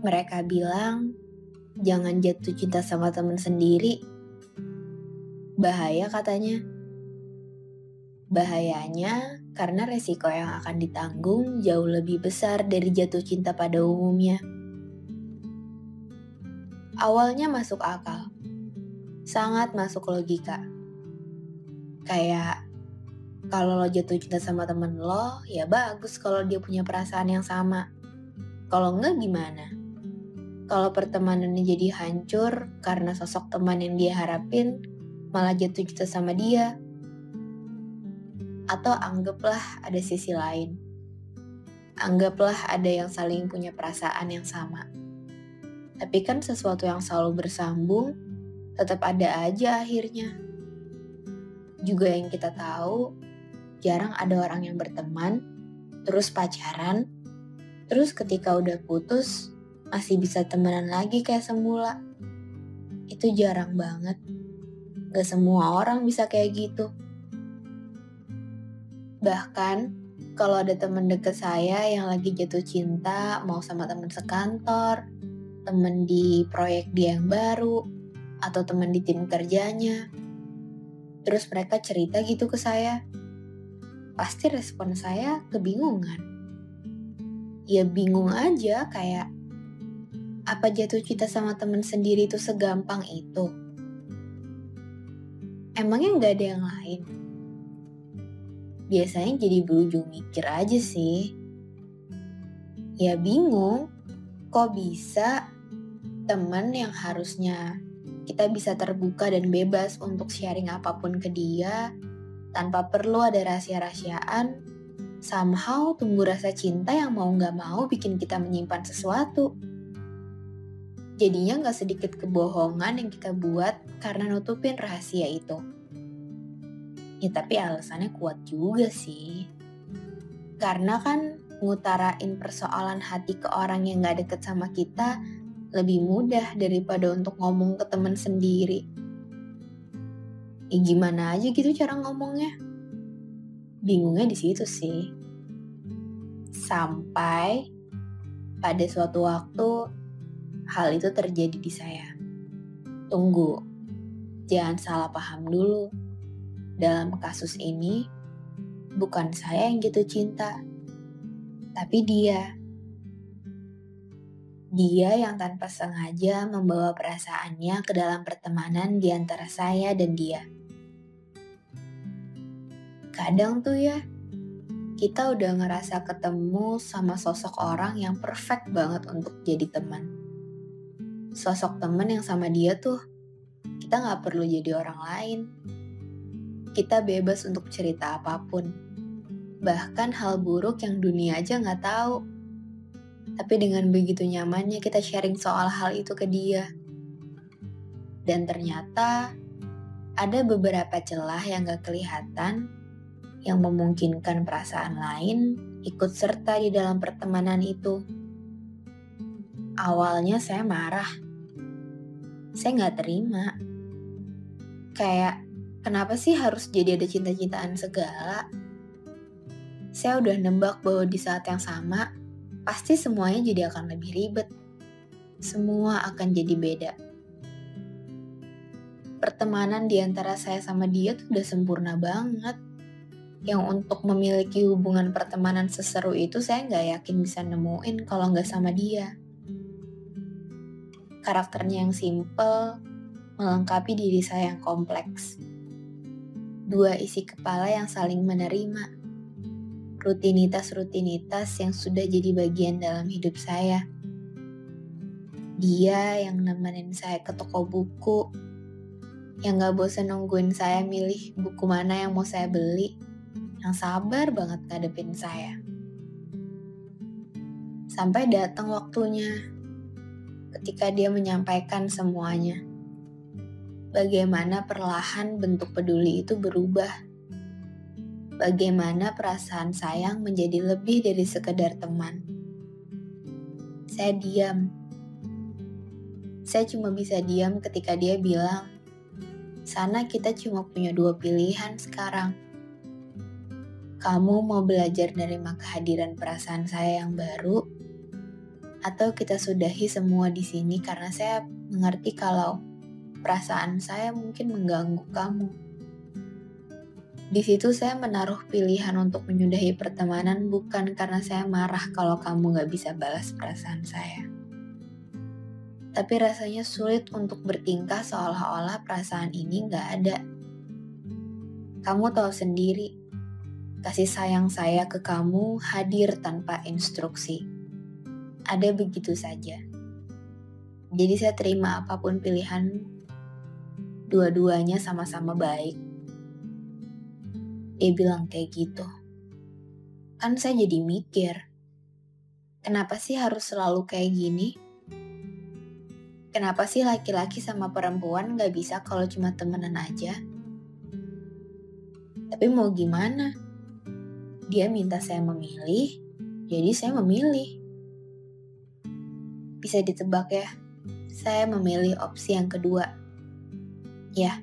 Mereka bilang, jangan jatuh cinta sama teman sendiri. Bahaya katanya. Bahayanya karena resiko yang akan ditanggung jauh lebih besar dari jatuh cinta pada umumnya. Awalnya masuk akal, sangat masuk logika. Kayak, kalau lo jatuh cinta sama temen lo, ya bagus kalau dia punya perasaan yang sama. Kalau enggak gimana? Kalau pertemanannya jadi hancur karena sosok teman yang dia harapin malah jatuh cinta sama dia. Atau anggaplah ada sisi lain. Anggaplah ada yang saling punya perasaan yang sama. Tapi kan sesuatu yang selalu bersambung, tetap ada aja akhirnya. Juga yang kita tahu, jarang ada orang yang berteman, terus pacaran, terus ketika udah putus, masih bisa temenan lagi kayak semula. Itu jarang banget. Gak semua orang bisa kayak gitu. Bahkan, kalau ada teman deket saya yang lagi jatuh cinta, mau sama teman sekantor, teman di proyek dia yang baru, atau teman di tim kerjanya, terus mereka cerita gitu ke saya, pasti respon saya kebingungan. Ya bingung aja, kayak, apa jatuh cinta sama teman sendiri itu segampang itu? Emangnya gak ada yang lain? Biasanya jadi berujung mikir aja sih. Ya bingung, kok bisa teman yang harusnya kita bisa terbuka dan bebas untuk sharing apapun ke dia, tanpa perlu ada rahasia-rahasiaan, somehow tumbuh rasa cinta yang mau gak mau bikin kita menyimpan sesuatu. Jadinya gak sedikit kebohongan yang kita buat karena nutupin rahasia itu. Ya tapi alasannya kuat juga sih. Karena kan ngutarain persoalan hati ke orang yang gak deket sama kita lebih mudah daripada untuk ngomong ke teman sendiri. Ya gimana aja gitu cara ngomongnya. Bingungnya di situ sih. Sampai pada suatu waktu hal itu terjadi di saya. Tunggu, jangan salah paham dulu. Dalam kasus ini, bukan saya yang jatuh cinta, tapi dia. Dia yang tanpa sengaja membawa perasaannya ke dalam pertemanan di antara saya dan dia. Kadang tuh ya, kita udah ngerasa ketemu sama sosok orang yang perfect banget untuk jadi teman. Sosok teman yang sama dia tuh, kita gak perlu jadi orang lain. Kita bebas untuk cerita apapun. Bahkan hal buruk yang dunia aja gak tahu. Tapi dengan begitu nyamannya kita sharing soal hal itu ke dia. Dan ternyata ada beberapa celah yang gak kelihatan yang memungkinkan perasaan lain ikut serta di dalam pertemanan itu. Awalnya saya marah. Saya gak terima. Kayak, kenapa sih harus jadi ada cinta-cintaan segala? Saya udah nebak bahwa di saat yang sama, pasti semuanya jadi akan lebih ribet. Semua akan jadi beda. Pertemanan di antara saya sama dia tuh udah sempurna banget. Yang untuk memiliki hubungan pertemanan seseru itu saya gak yakin bisa nemuin kalau gak sama dia. Karakternya yang simple, melengkapi diri saya yang kompleks. Dua isi kepala yang saling menerima. Rutinitas-rutinitas yang sudah jadi bagian dalam hidup saya. Dia yang nemenin saya ke toko buku, yang gak bosan nungguin saya milih buku mana yang mau saya beli, yang sabar banget ngadepin saya. Sampai datang waktunya, ketika dia menyampaikan semuanya. Bagaimana perlahan bentuk peduli itu berubah. Bagaimana perasaan sayang menjadi lebih dari sekedar teman. Saya diam. Saya cuma bisa diam ketika dia bilang, sana kita cuma punya dua pilihan sekarang. Kamu mau belajar menerima kehadiran perasaan saya yang baru, Atau kita sudahi semua di sini karena saya mengerti kalau perasaan saya mungkin mengganggu kamu. Di situ saya menaruh pilihan untuk menyudahi pertemanan bukan karena saya marah kalau kamu gak bisa balas perasaan saya. Tapi rasanya sulit untuk bertingkah seolah-olah perasaan ini gak ada. Kamu tahu sendiri, kasih sayang saya ke kamu hadir tanpa instruksi. Ada begitu saja. Jadi saya terima apapun pilihanmu. Dua-duanya sama-sama baik. Dia bilang kayak gitu. Kan saya jadi mikir, kenapa sih harus selalu kayak gini? Kenapa sih laki-laki sama perempuan gak bisa kalau cuma temenan aja? Tapi mau gimana? Dia minta saya memilih, jadi saya memilih. Bisa ditebak ya, saya memilih opsi yang kedua. Ya,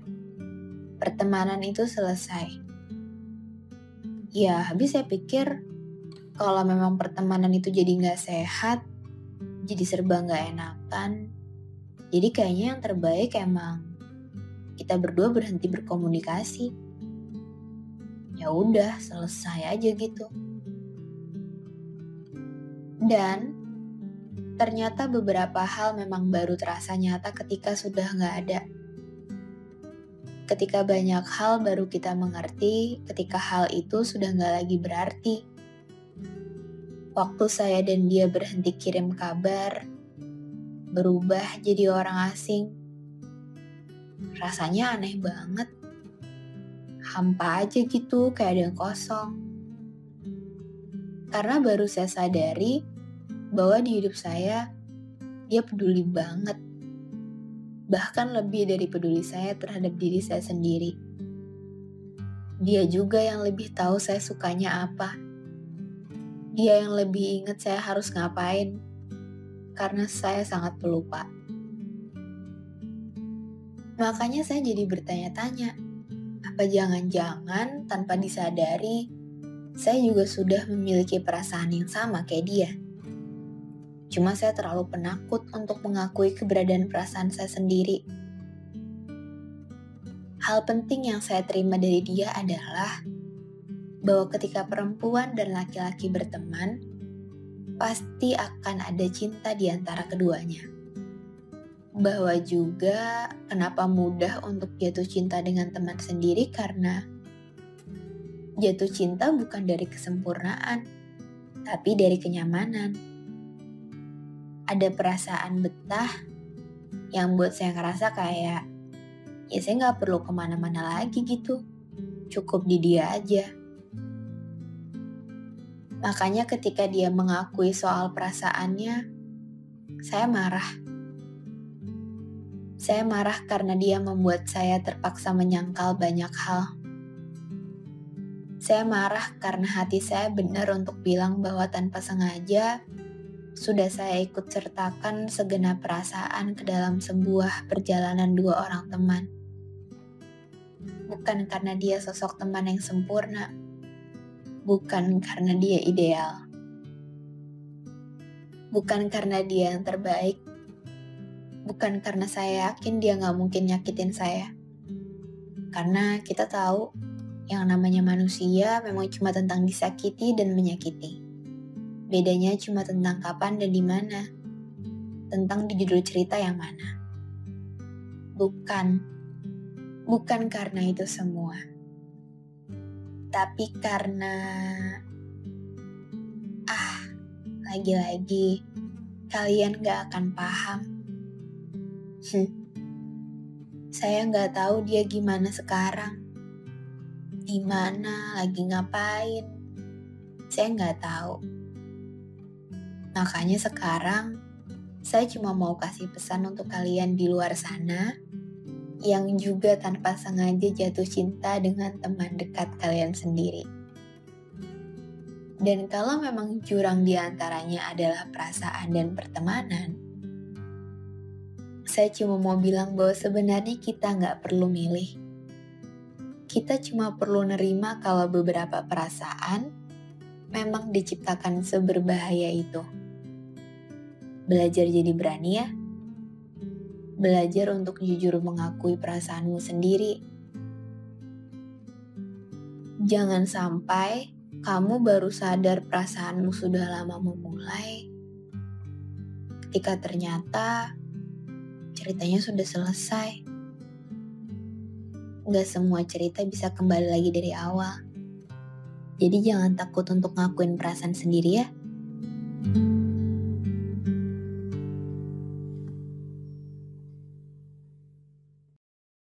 pertemanan itu selesai. Ya, habis saya pikir kalau memang pertemanan itu jadi gak sehat, jadi serba gak enakan, jadi kayaknya yang terbaik emang kita berdua berhenti berkomunikasi. Ya udah, selesai aja gitu. Dan ternyata beberapa hal memang baru terasa nyata ketika sudah gak ada. Ketika banyak hal baru kita mengerti, ketika hal itu sudah gak lagi berarti. Waktu saya dan dia berhenti kirim kabar, berubah jadi orang asing. Rasanya aneh banget. Hampa aja gitu, kayak ada yang kosong. Karena baru saya sadari bahwa di hidup saya, dia peduli banget. Bahkan lebih dari peduli saya terhadap diri saya sendiri. Dia juga yang lebih tahu saya sukanya apa. Dia yang lebih ingat saya harus ngapain. Karena saya sangat pelupa. Makanya saya jadi bertanya-tanya, apa jangan-jangan tanpa disadari, saya juga sudah memiliki perasaan yang sama kayak dia. Cuma saya terlalu penakut untuk mengakui keberadaan perasaan saya sendiri. Hal penting yang saya terima dari dia adalah bahwa ketika perempuan dan laki-laki berteman, pasti akan ada cinta di antara keduanya. Bahwa juga kenapa mudah untuk jatuh cinta dengan teman sendiri karena jatuh cinta bukan dari kesempurnaan, tapi dari kenyamanan. Ada perasaan betah yang buat saya ngerasa kayak, ya saya gak perlu kemana-mana lagi gitu, cukup di dia aja. Makanya ketika dia mengakui soal perasaannya, saya marah. Saya marah karena dia membuat saya terpaksa menyangkal banyak hal. Saya marah karena hati saya benar untuk bilang bahwa tanpa sengaja, sudah saya ikut sertakan segenap perasaan ke dalam sebuah perjalanan dua orang teman. Bukan karena dia sosok teman yang sempurna. Bukan karena dia ideal. Bukan karena dia yang terbaik. Bukan karena saya yakin dia gak mungkin nyakitin saya. Karena kita tahu yang namanya manusia memang cuma tentang disakiti dan menyakiti. Bedanya cuma tentang kapan dan di mana. Tentang di judul cerita yang mana. Bukan karena itu semua. Tapi karena lagi-lagi kalian gak akan paham. Saya gak tahu dia gimana sekarang. Di mana, lagi ngapain. Saya gak tahu. Makanya sekarang, saya cuma mau kasih pesan untuk kalian di luar sana yang juga tanpa sengaja jatuh cinta dengan teman dekat kalian sendiri. Dan kalau memang jurang di antaranya adalah perasaan dan pertemanan, saya cuma mau bilang bahwa sebenarnya kita nggak perlu milih. Kita cuma perlu nerima kalau beberapa perasaan memang diciptakan seberbahaya itu. Belajar jadi berani ya. Belajar untuk jujur mengakui perasaanmu sendiri. Jangan sampai kamu baru sadar perasaanmu sudah lama memulai, ketika ternyata ceritanya sudah selesai. Gak semua cerita bisa kembali lagi dari awal. Jadi jangan takut untuk ngakuin perasaan sendiri ya.